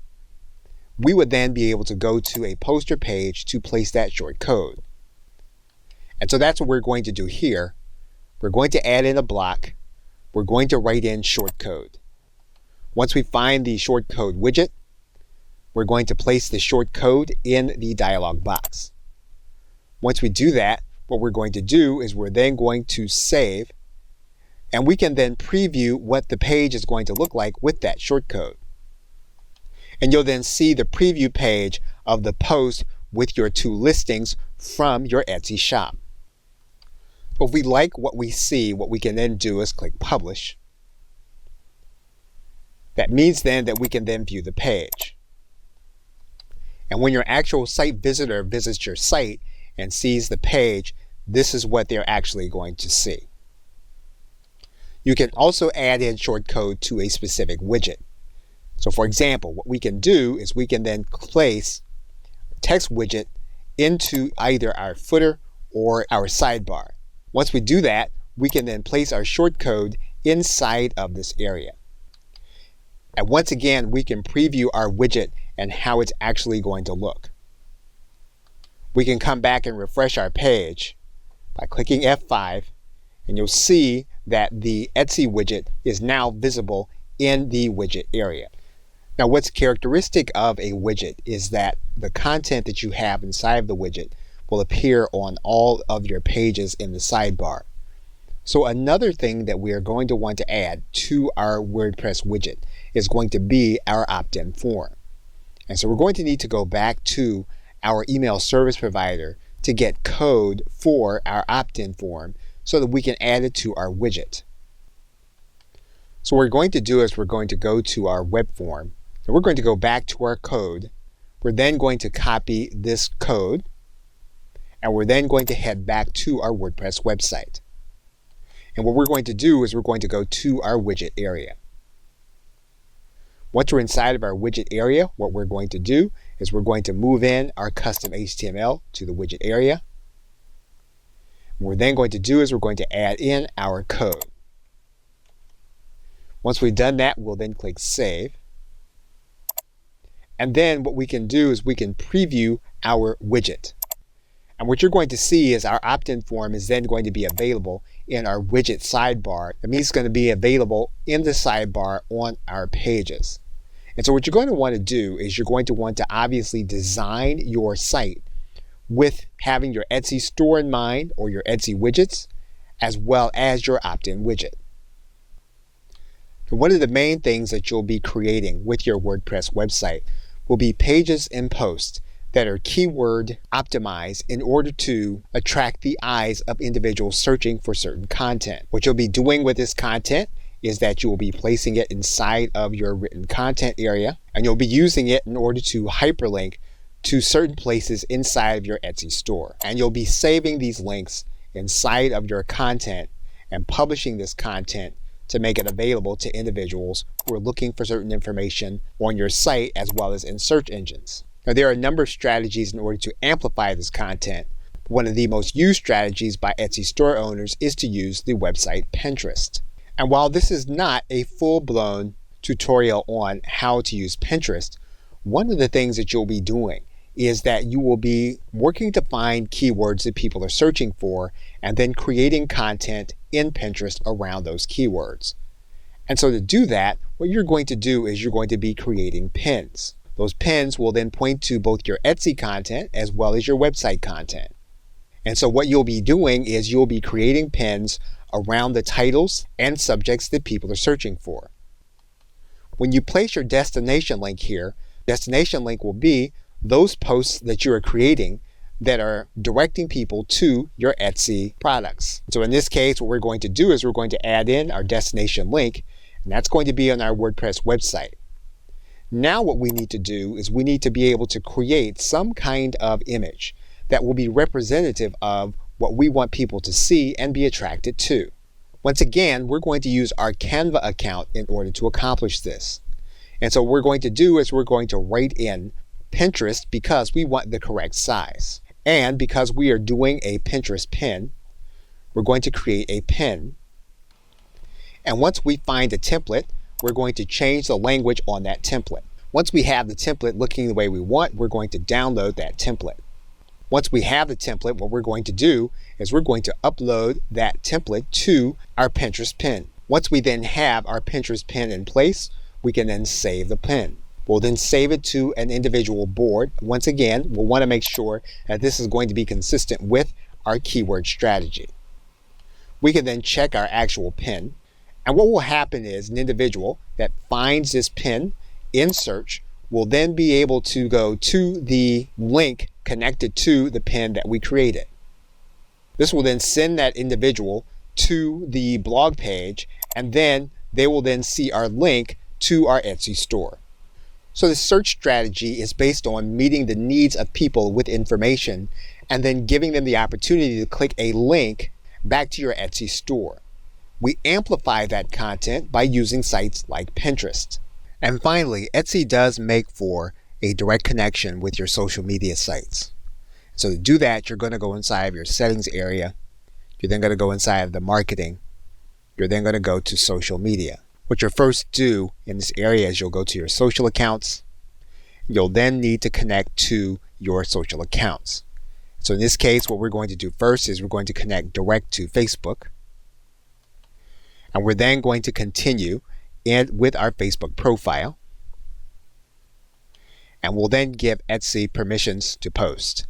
we would then be able to go to a poster page to place that short code. And so that's what we're going to do here. We're going to add in a block. We're going to write in short code. Once we find the short code widget, we're going to place the short code in the dialog box. Once we do that, what we're going to do is we're then going to save, and we can then preview what the page is going to look like with that short code. And you'll then see the preview page of the post with your two listings from your Etsy shop. If we like what we see, what we can then do is click Publish. That means then that we can then view the page. And when your actual site visitor visits your site and sees the page, this is what they're actually going to see. You can also add in shortcode to a specific widget. So for example, what we can do is we can then place a text widget into either our footer or our sidebar. Once we do that, we can then place our shortcode inside of this area. And once again, we can preview our widget and how it's actually going to look. We can come back and refresh our page by clicking F5, and you'll see that the Etsy widget is now visible in the widget area. Now what's characteristic of a widget is that the content that you have inside of the widget will appear on all of your pages in the sidebar. So another thing that we are going to want to add to our WordPress widget is going to be our opt-in form. And so we're going to need to go back to our email service provider to get code for our opt-in form so that we can add it to our widget. So what we're going to do is we're going to go to our web form and we're going to go back to our code. We're then going to copy this code and we're then going to head back to our WordPress website. And what we're going to do is we're going to go to our widget area. Once we're inside of our widget area, what we're going to do is we're going to move in our custom HTML to the widget area. What we're then going to do is we're going to add in our code. Once we've done that, we'll then click Save. And then what we can do is we can preview our widget. And what you're going to see is our opt-in form is then going to be available in our widget sidebar. That means it's going to be available in the sidebar on our pages. And so what you're going to want to do is you're going to want to obviously design your site with having your Etsy store in mind, or your Etsy widgets, as well as your opt-in widget. And one of the main things that you'll be creating with your WordPress website will be pages and posts that are keyword optimized in order to attract the eyes of individuals searching for certain content. What you'll be doing with this content is that you will be placing it inside of your written content area, and you'll be using it in order to hyperlink to certain places inside of your Etsy store. And you'll be saving these links inside of your content and publishing this content to make it available to individuals who are looking for certain information on your site as well as in search engines. Now, there are a number of strategies in order to amplify this content. One of the most used strategies by Etsy store owners is to use the website Pinterest. And while this is not a full-blown tutorial on how to use Pinterest, one of the things that you'll be doing is that you will be working to find keywords that people are searching for and then creating content in Pinterest around those keywords. And so to do that, what you're going to do is you're going to be creating pins. Those pins will then point to both your Etsy content as well as your website content. And so what you'll be doing is you'll be creating pins around the titles and subjects that people are searching for. When you place your destination link here, destination link will be those posts that you are creating that are directing people to your Etsy products. So in this case, what we're going to do is we're going to add in our destination link, and that's going to be on our WordPress website. Now what we need to do is we need to be able to create some kind of image that will be representative of what we want people to see and be attracted to. Once again, we're going to use our Canva account in order to accomplish this. And so what we're going to do is we're going to write in Pinterest because we want the correct size. And because we are doing a Pinterest pin, we're going to create a pin. And once we find a template, we're going to change the language on that template. Once we have the template looking the way we want, we're going to download that template. Once we have the template, what we're going to do is we're going to upload that template to our Pinterest pin. Once we then have our Pinterest pin in place, we can then save the pin. We'll then save it to an individual board. Once again, we'll want to make sure that this is going to be consistent with our keyword strategy. We can then check our actual pin. And what will happen is an individual that finds this pin in search will then be able to go to the link connected to the pin that we created. This will then send that individual to the blog page, and then they will then see our link to our Etsy store. So the search strategy is based on meeting the needs of people with information and then giving them the opportunity to click a link back to your Etsy store. We amplify that content by using sites like Pinterest. And finally, Etsy does make for a direct connection with your social media sites. So to do that, you're going to go inside of your settings area. You're then going to go inside of the marketing. You're then going to go to social media. What you'll first do in this area is you'll go to your social accounts. You'll then need to connect to your social accounts. So in this case, what we're going to do first is we're going to connect direct to Facebook. And we're then going to continue with our Facebook profile. And we'll then give Etsy permissions to post.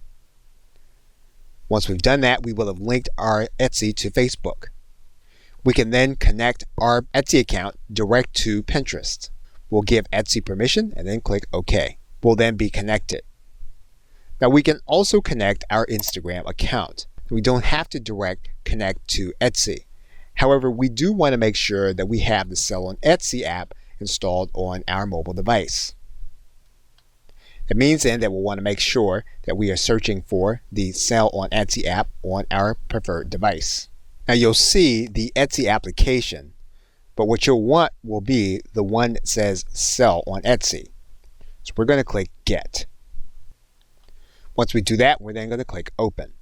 Once we've done that, we will have linked our Etsy to Facebook. We can then connect our Etsy account direct to Pinterest. We'll give Etsy permission and then click OK. We'll then be connected. Now we can also connect our Instagram account. We don't have to direct connect to Etsy. However, we do want to make sure that we have the Sell on Etsy app installed on our mobile device. That means then that we'll want to make sure that we are searching for the Sell on Etsy app on our preferred device. Now you'll see the Etsy application, but what you'll want will be the one that says Sell on Etsy. So we're going to click Get. Once we do that, we're then going to click Open.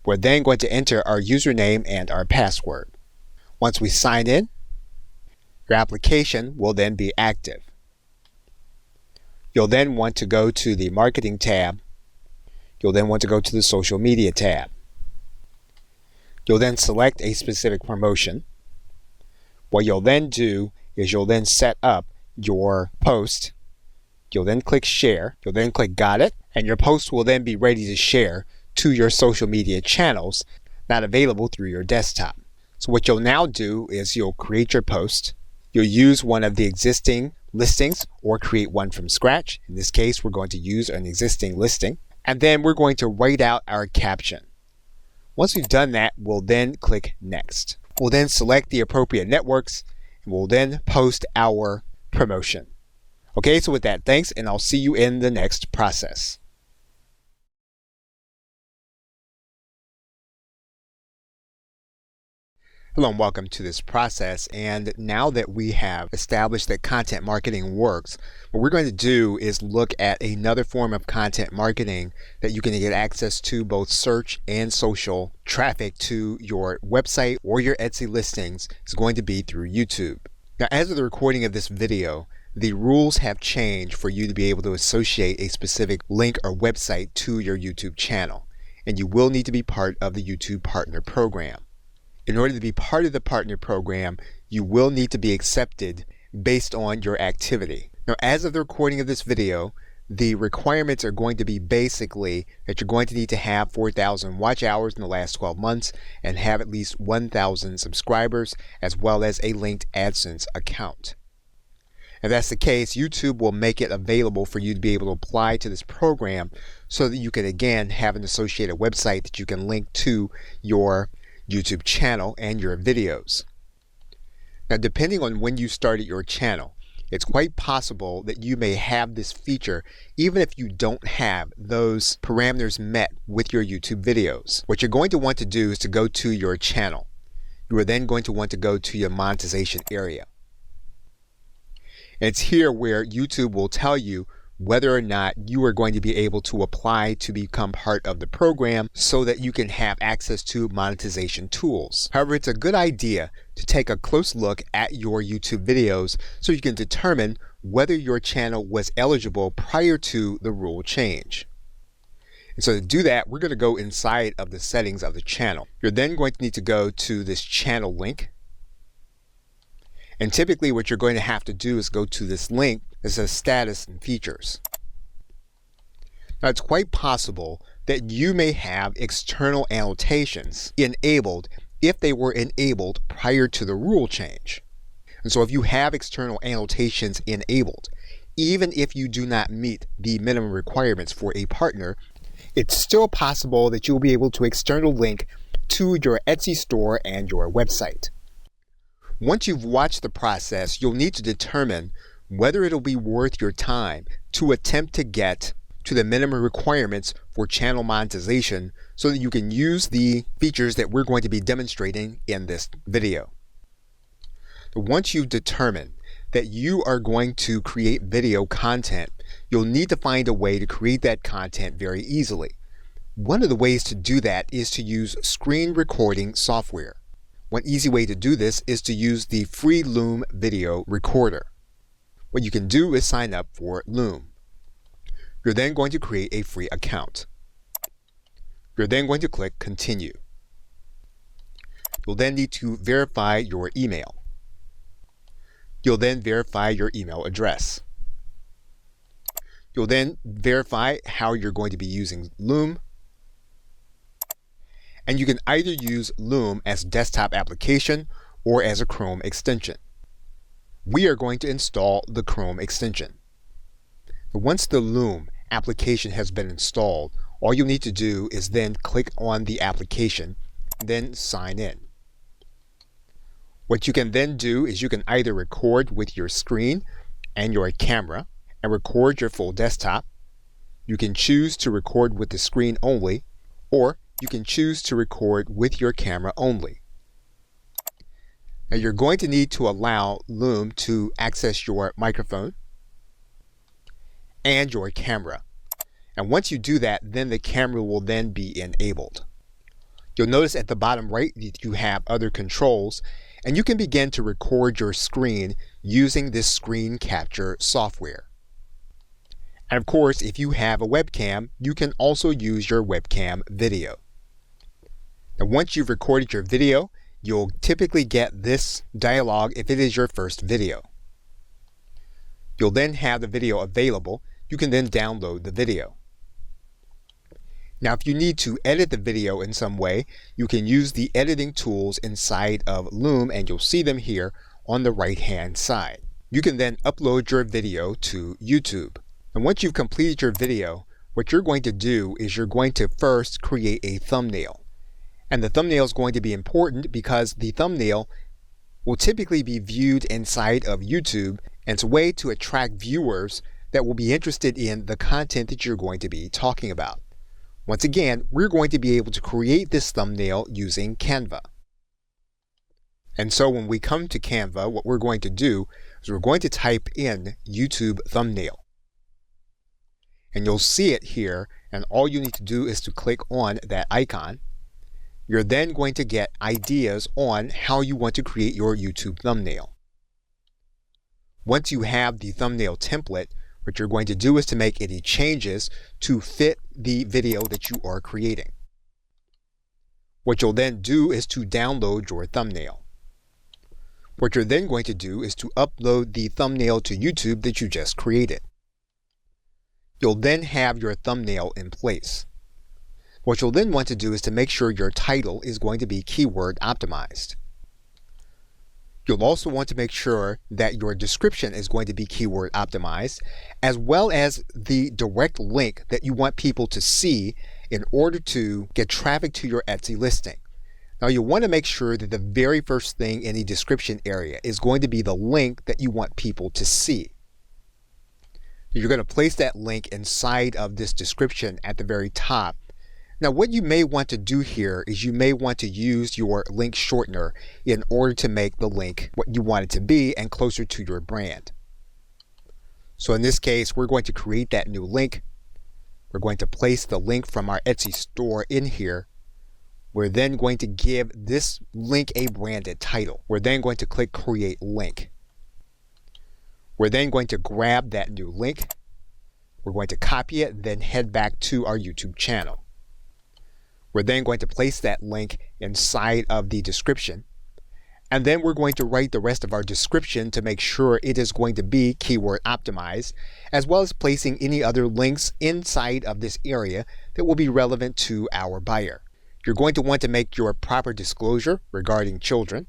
We're then going to enter our username and our password. Once we sign in, Your application will then be active. You'll then want to go to the Marketing tab. You'll then want to go to the Social Media tab. You'll then select a specific promotion. What you'll then do is you'll then set up your post. You'll then click Share. You'll then click Got It. And your post will then be ready to share to your social media channels not available through your desktop. So what you'll now do is you'll create your post. You'll use one of the existing listings or create one from scratch. In this case, we're going to use an existing listing. And then we're going to write out our caption. Once we've done that, we'll then click Next. We'll then select the appropriate networks and we'll then post our promotion. Okay, so with that, thanks, and I'll see you in the next process. Hello and welcome to this process. And now that we have established that content marketing works, what we're going to do is look at another form of content marketing that you can get access to both search and social traffic to your website or your Etsy listings is going to be through YouTube. Now, as of the recording of this video, the rules have changed for you to be able to associate a specific link or website to your YouTube channel, and you will need to be part of the YouTube Partner Program. In order to be part of the partner program, you will need to be accepted based on your activity. Now, as of the recording of this video, the requirements are going to be basically that you're going to need to have 4,000 watch hours in the last 12 months and have at least 1,000 subscribers as well as a linked AdSense account. If that's the case, YouTube will make it available for you to be able to apply to this program so that you can again have an associated website that you can link to your YouTube channel and your videos. Now, depending on when you started your channel, it's quite possible that you may have this feature even if you don't have those parameters met with your YouTube videos. What you're going to want to do is to go to your channel. You are then going to want to go to your monetization area. And it's here where YouTube will tell you whether or not you are going to be able to apply to become part of the program so that you can have access to monetization tools. However, it's a good idea to take a close look at your YouTube videos so you can determine whether your channel was eligible prior to the rule change. And so to do that, we're going to go inside of the settings of the channel. You're then going to need to go to this channel link. And typically what you're going to have to do is go to this link that says status and features. Now, it's quite possible that you may have external annotations enabled if they were enabled prior to the rule change. And so if you have external annotations enabled, even if you do not meet the minimum requirements for a partner, it's still possible that you'll be able to external link to your Etsy store and your website. Once you've watched the process, you'll need to determine whether it'll be worth your time to attempt to get to the minimum requirements for channel monetization so that you can use the features that we're going to be demonstrating in this video. Once you've determined that you are going to create video content, you'll need to find a way to create that content very easily. One of the ways to do that is to use screen recording software. One easy way to do this is to use the free Loom video recorder. What you can do is sign up for Loom. You're then going to create a free account. You're then going to click Continue. You'll then need to verify your email. You'll then verify your email address. You'll then verify how you're going to be using Loom. And you can either use Loom as a desktop application or as a Chrome extension. We are going to install the Chrome extension. Once the Loom application has been installed, all you need to do is then click on the application, then sign in. What you can then do is you can either record with your screen and your camera and record your full desktop. You can choose to record with the screen only, or you can choose to record with your camera only. Now, you're going to need to allow Loom to access your microphone and your camera. And once you do that, then the camera will then be enabled. You'll notice at the bottom right that you have other controls, and you can begin to record your screen using this screen capture software. And of course, if you have a webcam, you can also use your webcam video. Now, once you've recorded your video, you'll typically get this dialog if it is your first video. You'll then have the video available. You can then download the video. Now, if you need to edit the video in some way, you can use the editing tools inside of Loom, and you'll see them here on the right-hand side. You can then upload your video to YouTube. And once you've completed your video, what you're going to do is you're going to first create a thumbnail. And the thumbnail is going to be important because the thumbnail will typically be viewed inside of YouTube, and it's a way to attract viewers that will be interested in the content that you're going to be talking about. Once again, we're going to be able to create this thumbnail using Canva. And so when we come to Canva, what we're going to do is we're going to type in YouTube thumbnail. And you'll see it here, and all you need to do is to click on that icon. You're then going to get ideas on how you want to create your YouTube thumbnail. Once you have the thumbnail template, what you're going to do is to make any changes to fit the video that you are creating. What you'll then do is to download your thumbnail. What you're then going to do is to upload the thumbnail to YouTube that you just created. You'll then have your thumbnail in place. What you'll then want to do is to make sure your title is going to be keyword optimized. You'll also want to make sure that your description is going to be keyword optimized, as well as the direct link that you want people to see in order to get traffic to your Etsy listing. Now, you'll want to make sure that the very first thing in the description area is going to be the link that you want people to see. You're going to place that link inside of this description at the very top. Now, what you may want to do here is you may want to use your link shortener in order to make the link what you want it to be and closer to your brand. So in this case, we're going to create that new link. We're going to place the link from our Etsy store in here. We're then going to give this link a branded title. We're then going to click Create Link. We're then going to grab that new link. We're going to copy it, then head back to our YouTube channel. We're then going to place that link inside of the description. And then we're going to write the rest of our description to make sure it is going to be keyword optimized, as well as placing any other links inside of this area that will be relevant to our buyer. You're going to want to make your proper disclosure regarding children.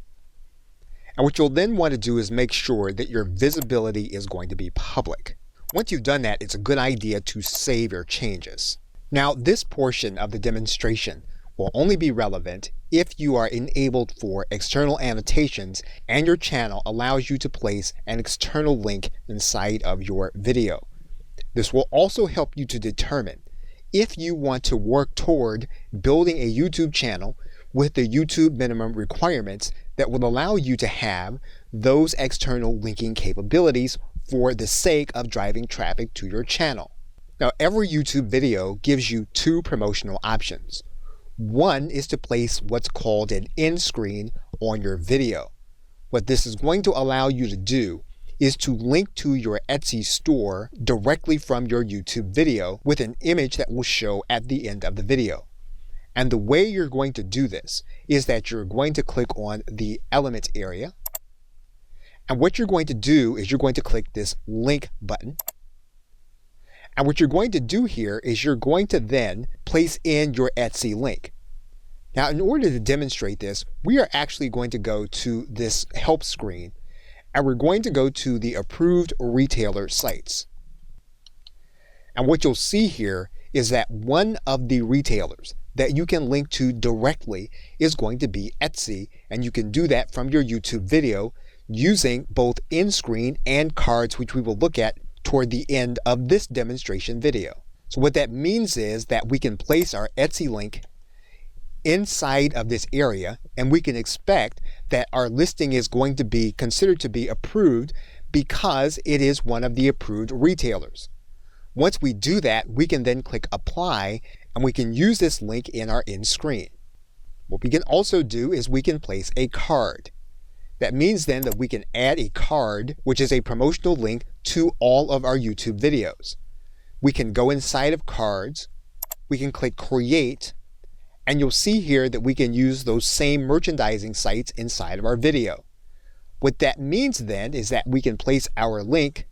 And what you'll then want to do is make sure that your visibility is going to be public. Once you've done that, it's a good idea to save your changes. Now, this portion of the demonstration will only be relevant if you are enabled for external annotations and your channel allows you to place an external link inside of your video. This will also help you to determine if you want to work toward building a YouTube channel with the YouTube minimum requirements that will allow you to have those external linking capabilities for the sake of driving traffic to your channel. Now, every YouTube video gives you two promotional options. One is to place what's called an end screen on your video. What this is going to allow you to do is to link to your Etsy store directly from your YouTube video with an image that will show at the end of the video. And the way you're going to do this is that you're going to click on the Elements area. And what you're going to do is you're going to click this link button. And what you're going to do here is you're going to then place in your Etsy link. Now, in order to demonstrate this, we are actually going to go to this help screen, and we're going to go to the approved retailer sites. And what you'll see here is that one of the retailers that you can link to directly is going to be Etsy, and you can do that from your YouTube video using both end screen and cards, which we will look at toward the end of this demonstration video. So what that means is that we can place our Etsy link inside of this area, and we can expect that our listing is going to be considered to be approved because it is one of the approved retailers. Once we do that, we can then click Apply, and we can use this link in our end screen. What we can also do is we can place a card. That means then that we can add a card, which is a promotional link to all of our YouTube videos. We can go inside of cards, we can click create, and you'll see here that we can use those same merchandising sites inside of our video. What that means then is that we can place our link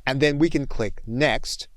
and then we can click next.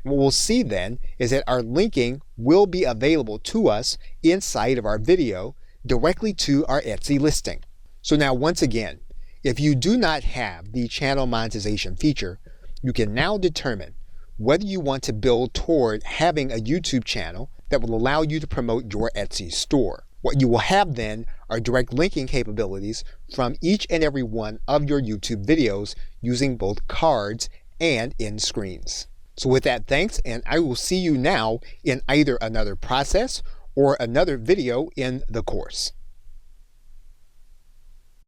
And what we'll see then is that our linking will be available to us inside of our video directly to our Etsy listing. So now once again, if you do not have the channel monetization feature, you can now determine whether you want to build toward having a YouTube channel that will allow you to promote your Etsy store. What you will have then are direct linking capabilities from each and every one of your YouTube videos using both cards and end screens. So with that, thanks, and I will see you now in either another process or another video in the course.